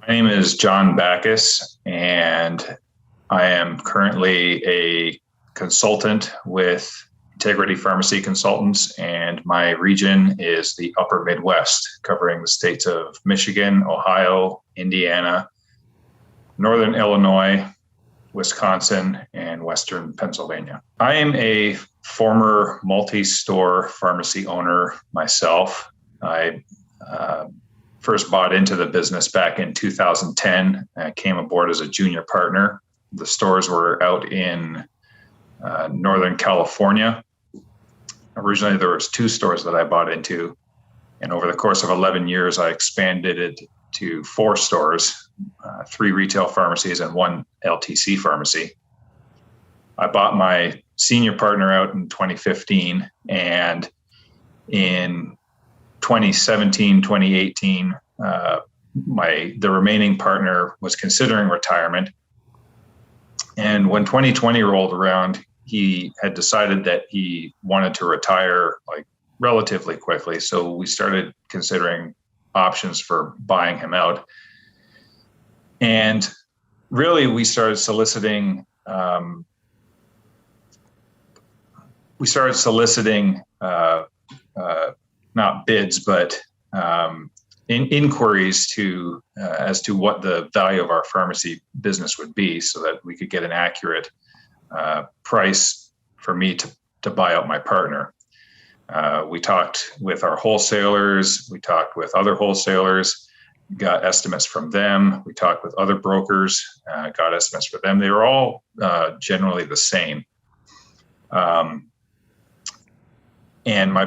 My name is John Backus, and I am currently a consultant with Integrity Pharmacy Consultants, and my region is the Upper Midwest, covering the states of Michigan, Ohio, Indiana, Northern Illinois, Wisconsin, and Western Pennsylvania. I am a former multi-store pharmacy owner myself. I first bought into the business back in 2010. I came aboard as a junior partner. The stores were out in Northern California. Originally, there was 2 stores that I bought into, and over the course of 11 years, I expanded it to 4 stores, 3 retail pharmacies and 1 LTC pharmacy. I bought my senior partner out in 2015, and in 2017, 2018, the remaining partner was considering retirement. And when 2020 rolled around, he had decided that he wanted to retire relatively quickly. So we started considering options for buying him out. And really, we started soliciting not bids, but inquiries as to what the value of our pharmacy business would be, so that we could get an accurate price for me to buy out my partner. We talked with our wholesalers, we talked with other wholesalers, got estimates from them. We talked with other brokers, got estimates for them. They were all generally the same. And my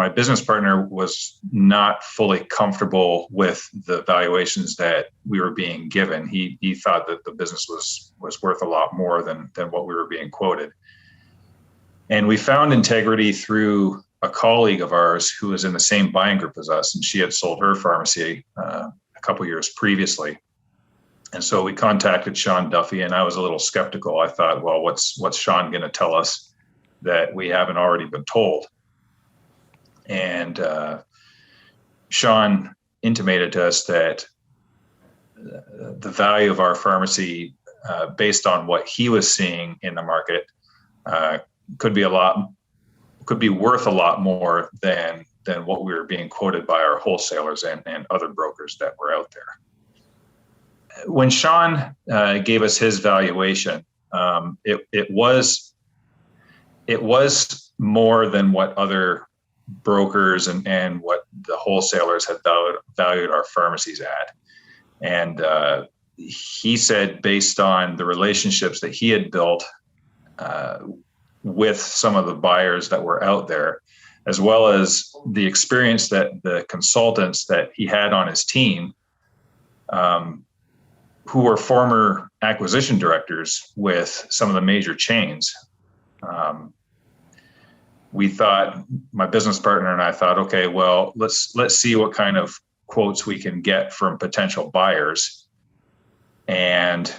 business partner was not fully comfortable with the valuations that we were being given. He thought that the business was worth a lot more than what we were being quoted. And we found Integrity through a colleague of ours who was in the same buying group as us, and she had sold her pharmacy a couple years previously. And so we contacted Sean Duffy, and I was a little skeptical. I thought, well, what's Sean going to tell us that we haven't already been told? And Sean intimated to us that the value of our pharmacy, based on what he was seeing in the market, could be worth a lot more than what we were being quoted by our wholesalers and other brokers that were out there. When Sean gave us his valuation, it was more than what other brokers and what the wholesalers had valued our pharmacies at. And he said, based on the relationships that he had built with some of the buyers that were out there, as well as the experience that the consultants that he had on his team, who were former acquisition directors with some of the major chains, we thought, my business partner and I thought, okay, well, let's see what kind of quotes we can get from potential buyers and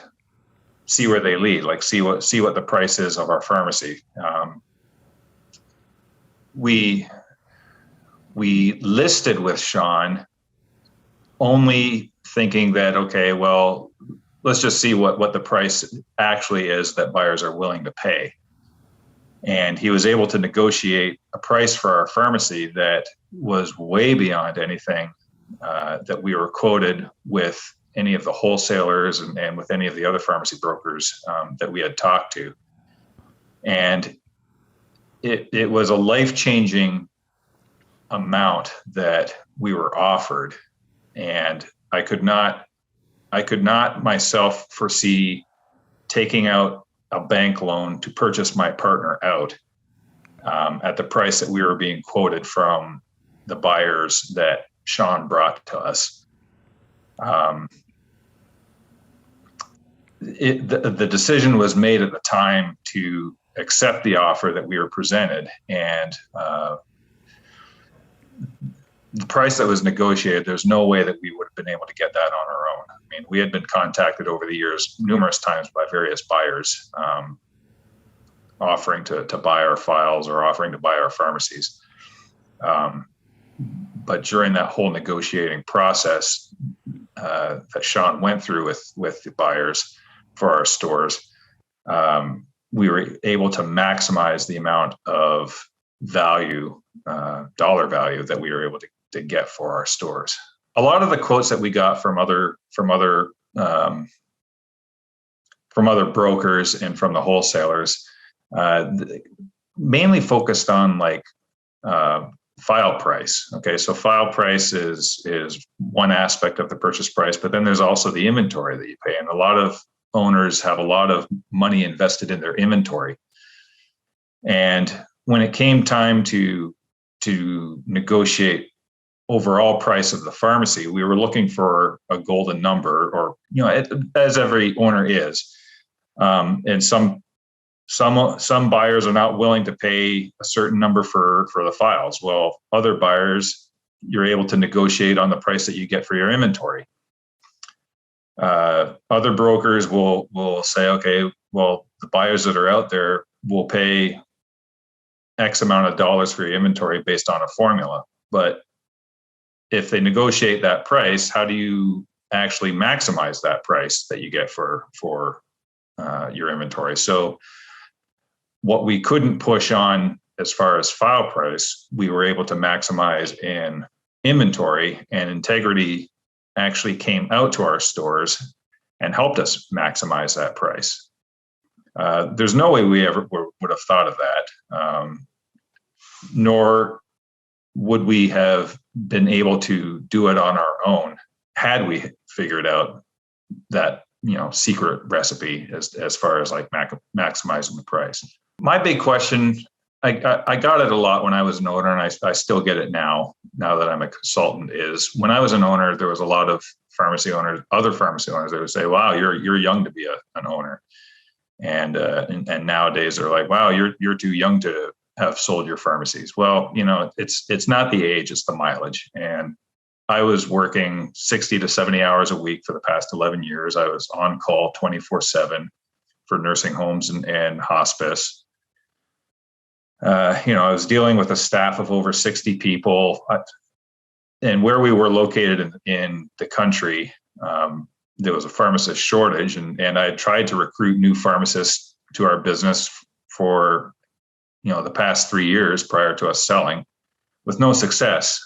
see where they lead, see what the price is of our pharmacy. We listed with Sean only thinking that, okay, well, let's just see what the price actually is that buyers are willing to pay. And he was able to negotiate a price for our pharmacy that was way beyond anything that we were quoted with any of the wholesalers and with any of the other pharmacy brokers that we had talked to. And it was a life-changing amount that we were offered. And I could not myself foresee taking out a bank loan to purchase my partner out at the price that we were being quoted from the buyers that Sean brought to us. The decision was made at the time to accept the offer that we were presented, and the price that was negotiated, there's no way that we would have been able to get that on our own. I mean, we had been contacted over the years numerous times by various buyers offering to buy our files or offering to buy our pharmacies. But during that whole negotiating process, that Sean went through with the buyers for our stores, we were able to maximize the amount of value, dollar value that we were able to get for our stores. A lot of the quotes that we got from other brokers and from the wholesalers, mainly focused on like file price. Okay, so file price is one aspect of the purchase price, but then there's also the inventory that you pay, and a lot of owners have a lot of money invested in their inventory. And when it came time to negotiate overall price of the pharmacy, we were looking for a golden number, or as every owner is. And some buyers are not willing to pay a certain number for the files. Well, other buyers, you're able to negotiate on the price that you get for your inventory. Other brokers will say, okay, well, the buyers that are out there will pay X amount of dollars for your inventory based on a formula. But if they negotiate that price, how do you actually maximize that price that you get for your inventory? So what we couldn't push on as far as file price, we were able to maximize in inventory, and Integrity actually came out to our stores and helped us maximize that price. There's no way we ever would have thought of that, nor would we have been able to do it on our own had we figured out that secret recipe as far as like maximizing the price. My big question, I got it a lot when I was an owner, and I still get it now that I'm a consultant, is when I was an owner, there was a lot of other pharmacy owners that would say, wow, you're young to be an owner. And nowadays they're like, wow, you're too young to have sold your pharmacies. Well, it's not the age, it's the mileage. And I was working 60 to 70 hours a week for the past 11 years. I was on call 24/7 for nursing homes and hospice. I was dealing with a staff of over 60 people. And where we were located in the country, there was a pharmacist shortage. And I tried to recruit new pharmacists to our business for the past 3 years prior to us selling, with no success.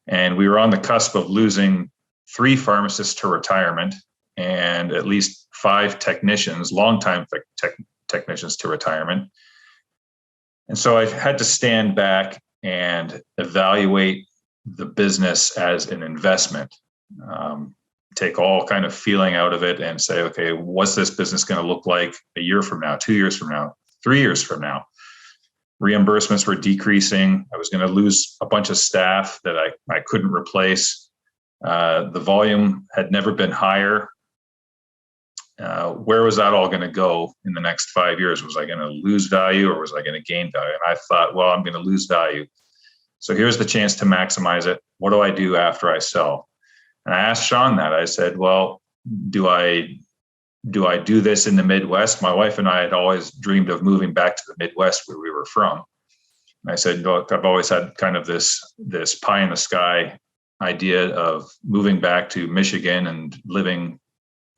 And we were on the cusp of losing 3 pharmacists to retirement and at least 5 technicians, longtime technicians, to retirement. And so I had to stand back and evaluate the business as an investment, take all kind of feeling out of it and say, okay, what's this business going to look like a year from now, 2 years from now, 3 years from now? Reimbursements were decreasing. I was going to lose a bunch of staff that I couldn't replace. The volume had never been higher. Where was that all going to go in the next 5 years? Was I going to lose value, or was I going to gain value? And I thought, well, I'm going to lose value. So here's the chance to maximize it. What do I do after I sell? And I asked Sean that. I said, well, do I do this in the Midwest? My wife and I had always dreamed of moving back to the Midwest where we were from. And I said, look, I've always had kind of this pie in the sky idea of moving back to Michigan and living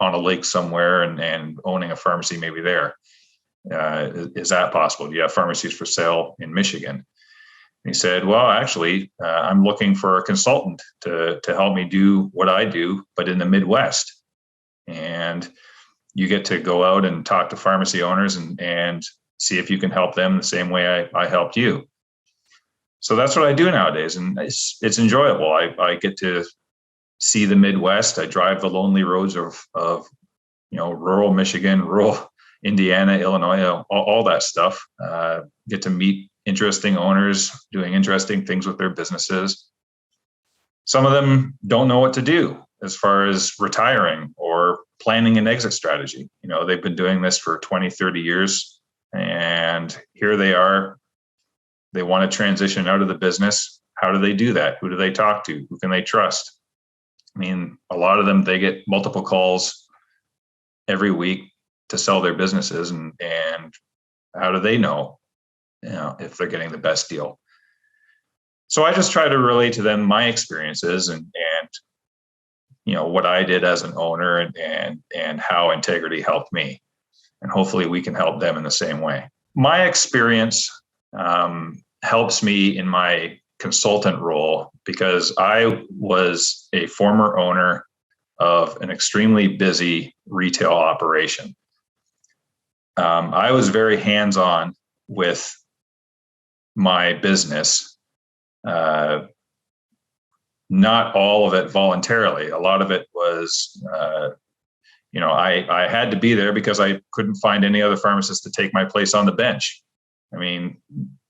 on a lake somewhere and owning a pharmacy maybe there. Is that possible? Do you have pharmacies for sale in Michigan? And he said, well, actually, I'm looking for a consultant to help me do what I do, but in the Midwest. And you get to go out and talk to pharmacy owners and see if you can help them the same way I helped you. So that's what I do nowadays. And it's enjoyable. I get to see the Midwest. I drive the lonely roads of rural Michigan, rural Indiana, Illinois, all that stuff. Get to meet interesting owners doing interesting things with their businesses. Some of them don't know what to do as far as retiring or planning an exit strategy. They've been doing this for 20, 30 years, and here they are. They want to transition out of the business. How do they do that? Who do they talk to? Who can they trust? I mean, a lot of them, they get multiple calls every week to sell their businesses, and how do they know, if they're getting the best deal? So I just try to relate to them my experiences and what I did as an owner and how integrity helped me. And hopefully we can help them in the same way. My experience helps me in my consultant role because I was a former owner of an extremely busy retail operation. I was very hands-on with my business, not all of it voluntarily. A lot of it was, I had to be there because I couldn't find any other pharmacist to take my place on the bench. I mean,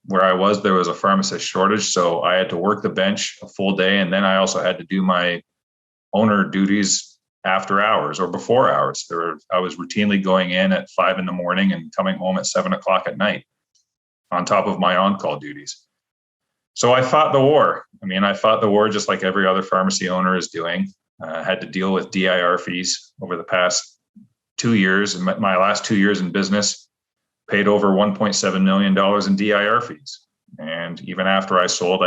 where I was, there was a pharmacist shortage, so I had to work the bench a full day, and then I also had to do my owner duties after hours or before hours. I was routinely going in at 5 a.m. and coming home at 7 o'clock at night on top of my on-call duties. So I fought the war. I fought the war just like every other pharmacy owner is doing. Had to deal with DIR fees over the past 2 years. And my last 2 years in business, paid over $1.7 million in DIR fees. And even after I sold,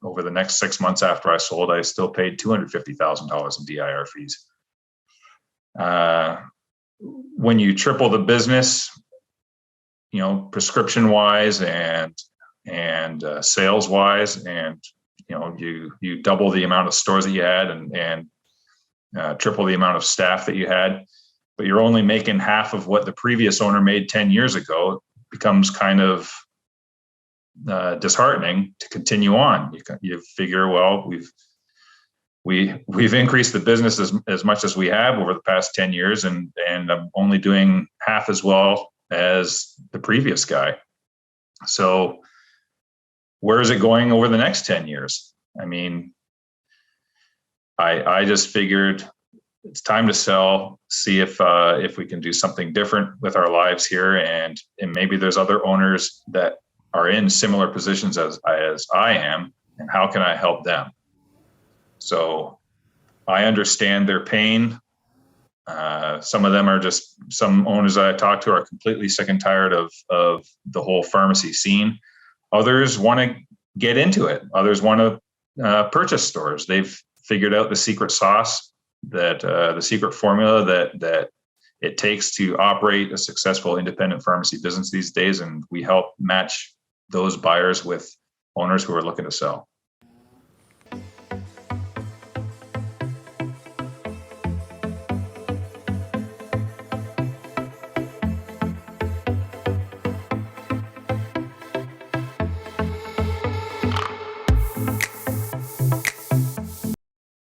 over the next 6 months after I sold, I still paid $250,000 in DIR fees. When you triple the business, prescription wise and sales wise, and you double the amount of stores that you had and triple the amount of staff that you had, but you're only making half of what the previous owner made 10 years ago, it becomes kind of disheartening to continue on. You figure, well, we've increased the business as much as we have over the past 10 years, and I'm only doing half as well as the previous guy. So where is it going over the next 10 years? I just figured it's time to sell, see if we can do something different with our lives here. And maybe there's other owners that are in similar positions as I am, and how can I help them? So I understand their pain. Some of them are some owners that I talk to are completely sick and tired of the whole pharmacy scene. Others want to get into it. Others want to purchase stores. They've figured out the secret sauce, that the secret formula that it takes to operate a successful independent pharmacy business these days. And we help match those buyers with owners who are looking to sell.